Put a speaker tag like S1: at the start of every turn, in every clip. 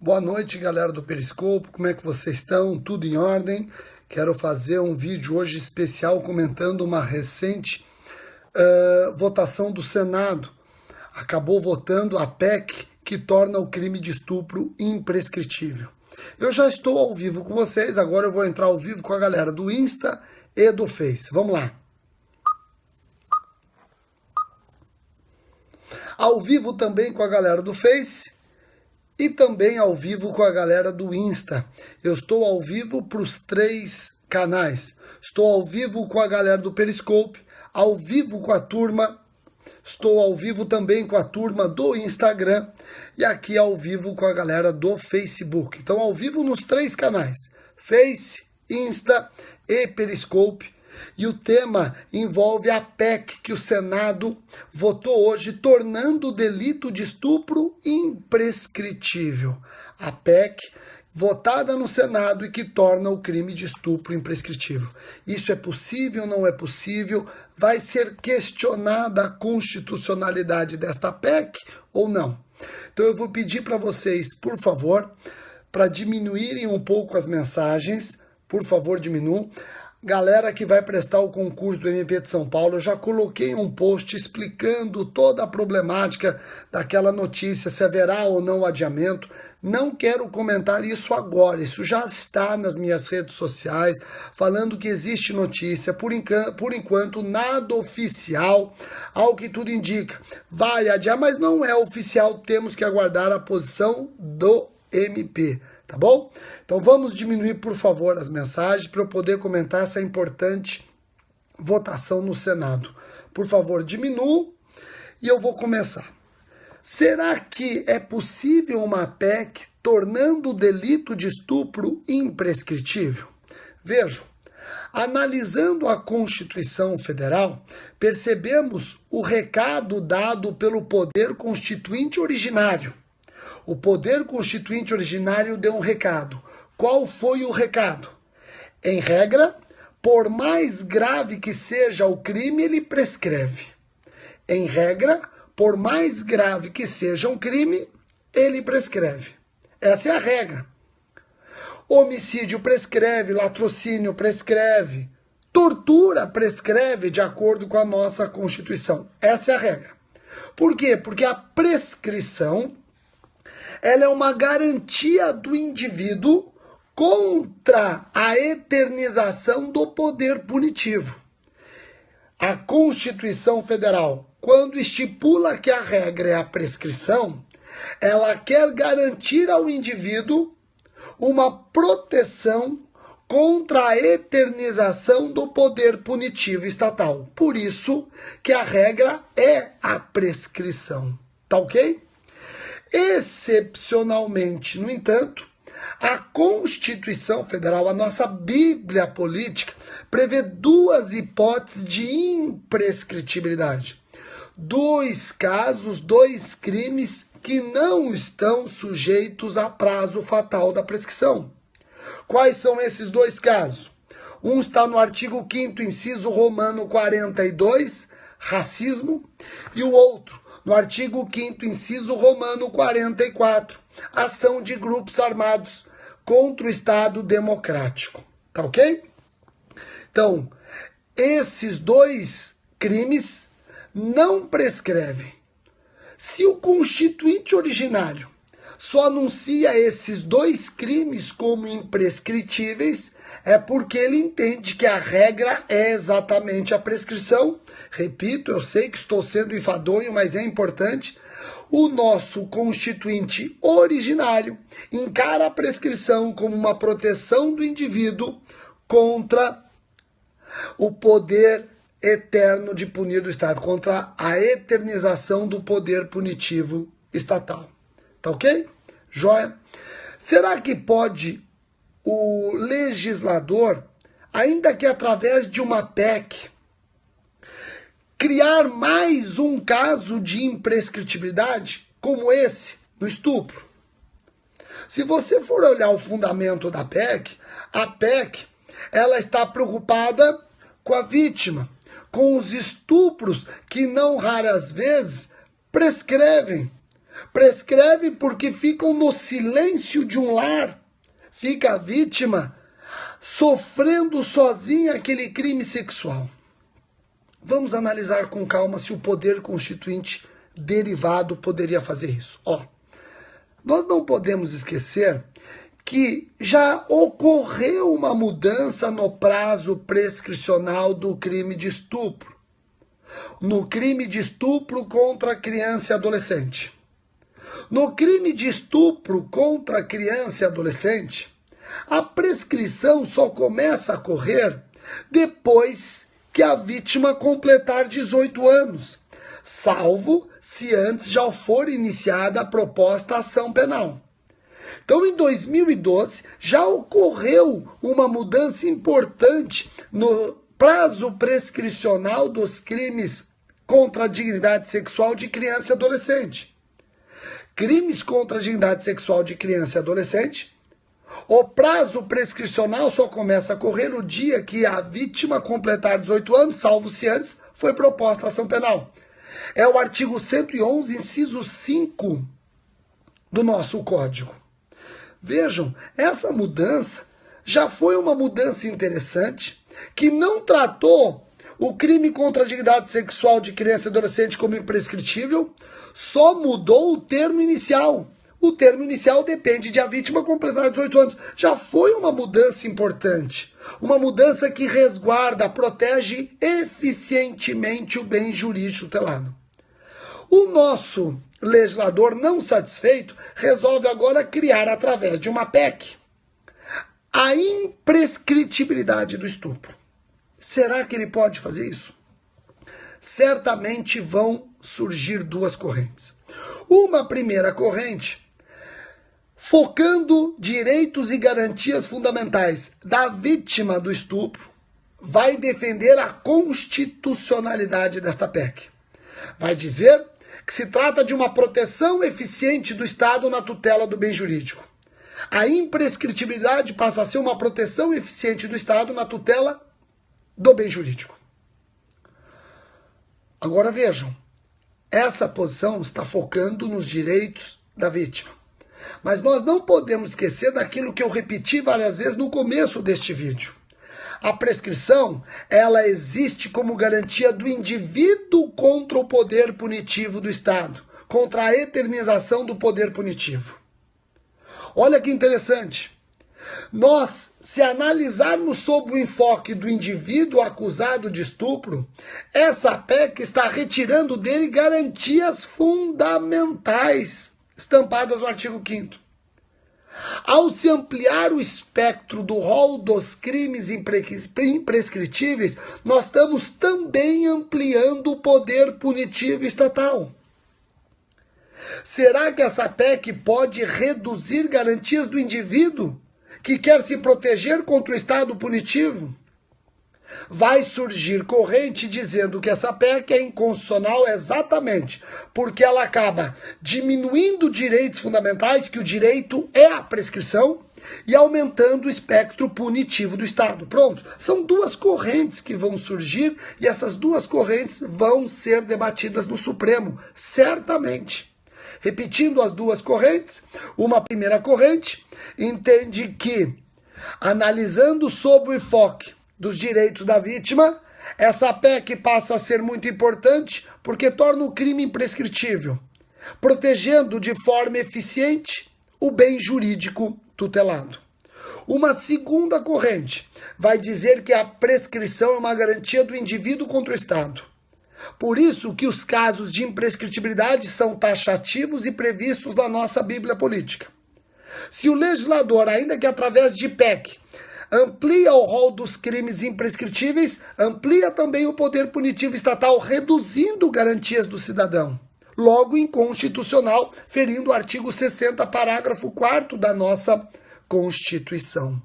S1: Boa noite, galera do Periscope, como é que vocês estão? Tudo em ordem? Quero fazer um vídeo hoje especial comentando uma recente votação do Senado. Acabou votando a PEC que torna o crime de estupro imprescritível. Eu já estou ao vivo com vocês, agora eu vou entrar ao vivo com a galera do Insta e do Face. Vamos lá. Ao vivo também com a galera do Face e também ao vivo com a galera do Insta. Eu estou ao vivo para os 3 canais. Estou ao vivo com a galera do Periscope, ao vivo com a turma, estou ao vivo também com a turma do Instagram e aqui ao vivo com a galera do Facebook. Então, ao vivo nos 3 canais, Face, Insta e Periscope. E o tema envolve a PEC que o Senado votou hoje, tornando o delito de estupro imprescritível. A PEC votada no Senado e que torna o crime de estupro imprescritível. Isso é possível, não é possível? Vai ser questionada a constitucionalidade desta PEC ou não? Então eu vou pedir para vocês, por favor, para diminuírem um pouco as mensagens. Por favor, diminuam. Galera que vai prestar o concurso do MP de São Paulo, eu já coloquei um post explicando toda a problemática daquela notícia, se haverá ou não adiamento. Não quero comentar isso agora, isso já está nas minhas redes sociais, falando que existe notícia, por enquanto nada oficial, ao que tudo indica. Vai adiar, mas não é oficial, temos que aguardar a posição do MP. Tá bom? Então vamos diminuir, por favor, as mensagens para eu poder comentar essa importante votação no Senado. Por favor, diminuam e eu vou começar. Será que é possível uma PEC tornando o delito de estupro imprescritível? Vejam, analisando a Constituição Federal, percebemos o recado dado pelo poder constituinte originário. O poder constituinte originário deu um recado. Qual foi o recado? Em regra, por mais grave que seja o crime, ele prescreve. Em regra, por mais grave que seja um crime, ele prescreve. Essa é a regra. Homicídio prescreve, latrocínio prescreve, tortura prescreve de acordo com a nossa Constituição. Essa é a regra. Por quê? Porque a prescrição ela é uma garantia do indivíduo contra a eternização do poder punitivo. A Constituição Federal, quando estipula que a regra é a prescrição, ela quer garantir ao indivíduo uma proteção contra a eternização do poder punitivo estatal. Por isso que a regra é a prescrição. Tá ok? Excepcionalmente, no entanto, a Constituição Federal, a nossa Bíblia política, prevê 2 hipóteses de imprescritibilidade. 2 casos, 2 crimes que não estão sujeitos a prazo fatal da prescrição. Quais são esses 2 casos? Um está no artigo 5º, inciso romano 42, racismo, e o outro no artigo 5º, inciso romano 44, ação de grupos armados contra o Estado democrático. Tá ok? Então, esses 2 crimes não prescrevem. Se o constituinte originário só anuncia esses 2 crimes como imprescritíveis, é porque ele entende que a regra é exatamente a prescrição. Repito, eu sei que estou sendo enfadonho, mas é importante. O nosso constituinte originário encara a prescrição como uma proteção do indivíduo contra o poder eterno de punir do Estado, contra a eternização do poder punitivo estatal. Tá ok? Joia? Será que pode o legislador, ainda que através de uma PEC, criar mais um caso de imprescritibilidade como esse no estupro? Se você for olhar o fundamento da PEC, a PEC ela está preocupada com a vítima, com os estupros que não raras vezes prescrevem. Prescreve porque ficam no silêncio de um lar. Fica a vítima sofrendo sozinha aquele crime sexual. Vamos analisar com calma se o poder constituinte derivado poderia fazer isso. Nós não podemos esquecer que já ocorreu uma mudança no prazo prescricional do crime de estupro. No crime de estupro contra criança e adolescente. No crime de estupro contra criança e adolescente, a prescrição só começa a correr depois que a vítima completar 18 anos, salvo se antes já for iniciada a proposta ação penal. Então, em 2012, já ocorreu uma mudança importante no prazo prescricional dos crimes contra a dignidade sexual de criança e adolescente. Crimes contra a dignidade sexual de criança e adolescente, o prazo prescricional só começa a correr no dia que a vítima completar 18 anos, salvo se antes foi proposta a ação penal. É o artigo 111, inciso 5 do nosso Código. Vejam, essa mudança já foi uma mudança interessante, que não tratou o crime contra a dignidade sexual de criança e adolescente como imprescritível, só mudou o termo inicial. O termo inicial depende de a vítima completar 18 anos. Já foi uma mudança importante. Uma mudança que resguarda, protege eficientemente o bem jurídico tutelado. O nosso legislador, não satisfeito, resolve agora criar, através de uma PEC, a imprescritibilidade do estupro. Será que ele pode fazer isso? Certamente vão surgir duas correntes. Uma primeira corrente, focando direitos e garantias fundamentais da vítima do estupro, vai defender a constitucionalidade desta PEC. Vai dizer que se trata de uma proteção eficiente do Estado na tutela do bem jurídico. A imprescritibilidade passa a ser uma proteção eficiente do Estado na tutela do bem jurídico. Agora vejam, essa posição está focando nos direitos da vítima. Mas nós não podemos esquecer daquilo que eu repeti várias vezes no começo deste vídeo. A prescrição, ela existe como garantia do indivíduo contra o poder punitivo do Estado, contra a eternização do poder punitivo. Olha que interessante. Nós, se analisarmos sob o enfoque do indivíduo acusado de estupro, essa PEC está retirando dele garantias fundamentais, estampadas no artigo 5º. Ao se ampliar o espectro do rol dos crimes imprescritíveis, nós estamos também ampliando o poder punitivo estatal. Será que essa PEC pode reduzir garantias do indivíduo que quer se proteger contra o Estado punitivo? Vai surgir corrente dizendo que essa PEC é inconstitucional exatamente porque ela acaba diminuindo direitos fundamentais, que o direito é a prescrição, e aumentando o espectro punitivo do Estado. Pronto, são duas correntes que vão surgir e essas duas correntes vão ser debatidas no Supremo, certamente. Repetindo as duas correntes, uma primeira corrente entende que, analisando sob o enfoque dos direitos da vítima, essa PEC passa a ser muito importante porque torna o crime imprescritível, protegendo de forma eficiente o bem jurídico tutelado. Uma segunda corrente vai dizer que a prescrição é uma garantia do indivíduo contra o Estado. Por isso que os casos de imprescritibilidade são taxativos e previstos na nossa Bíblia Política. Se o legislador, ainda que através de PEC, amplia o rol dos crimes imprescritíveis, amplia também o poder punitivo estatal, reduzindo garantias do cidadão. Logo, inconstitucional, ferindo o artigo 60, parágrafo 4º da nossa Constituição.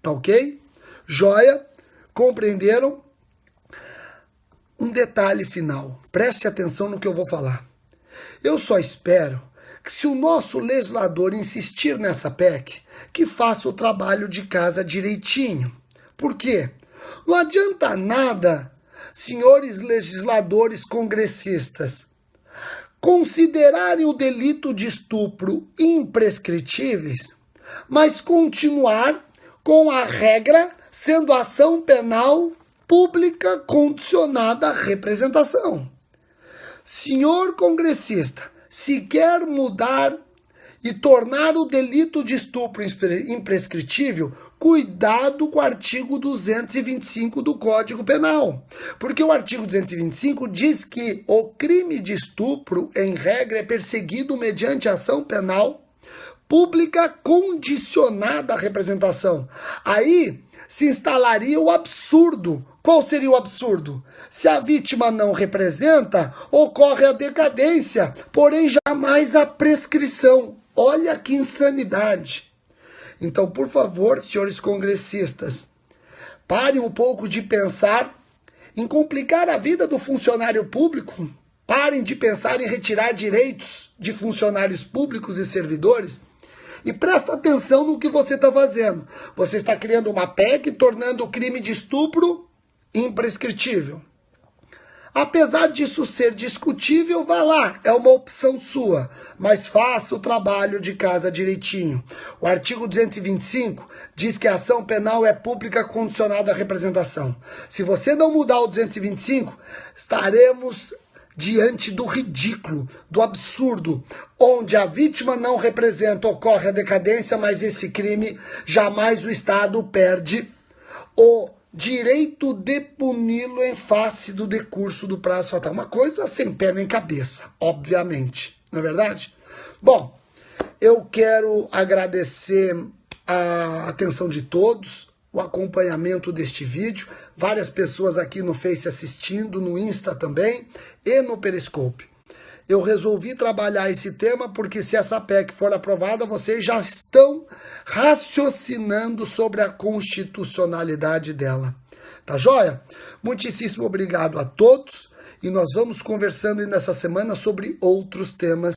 S1: Tá ok? Joia? Compreenderam? Um detalhe final. Preste atenção no que eu vou falar. Eu só espero que, se o nosso legislador insistir nessa PEC, que faça o trabalho de casa direitinho. Por quê? Não adianta nada, senhores legisladores congressistas, considerarem o delito de estupro imprescritíveis, mas continuar com a regra sendo ação penal pública condicionada à representação. Senhor congressista, se quer mudar e tornar o delito de estupro imprescritível, cuidado com o artigo 225 do Código Penal. Porque o artigo 225 diz que o crime de estupro, em regra, é perseguido mediante ação penal pública condicionada à representação. Aí se instalaria o absurdo. Qual seria o absurdo? Se a vítima não representa, ocorre a decadência, porém jamais a prescrição. Olha que insanidade. Então, por favor, senhores congressistas, parem um pouco de pensar em complicar a vida do funcionário público. Parem de pensar em retirar direitos de funcionários públicos e servidores. E presta atenção no que você está fazendo. Você está criando uma PEC tornando o crime de estupro imprescritível. Apesar disso ser discutível, vá lá, é uma opção sua, mas faça o trabalho de casa direitinho. O artigo 225 diz que a ação penal é pública condicionada à representação. Se você não mudar o 225, estaremos diante do ridículo, do absurdo, onde a vítima não representa, ocorre a decadência, mas esse crime jamais o Estado perde o direito de puni-lo em face do decurso do prazo fatal. Uma coisa sem pé nem cabeça, obviamente, não é verdade? Bom, eu quero agradecer a atenção de todos, o acompanhamento deste vídeo, várias pessoas aqui no Face assistindo, no Insta também e no Periscope. Eu resolvi trabalhar esse tema porque se essa PEC for aprovada, vocês já estão raciocinando sobre a constitucionalidade dela. Tá joia? Muitíssimo obrigado a todos e nós vamos conversando nessa semana sobre outros temas.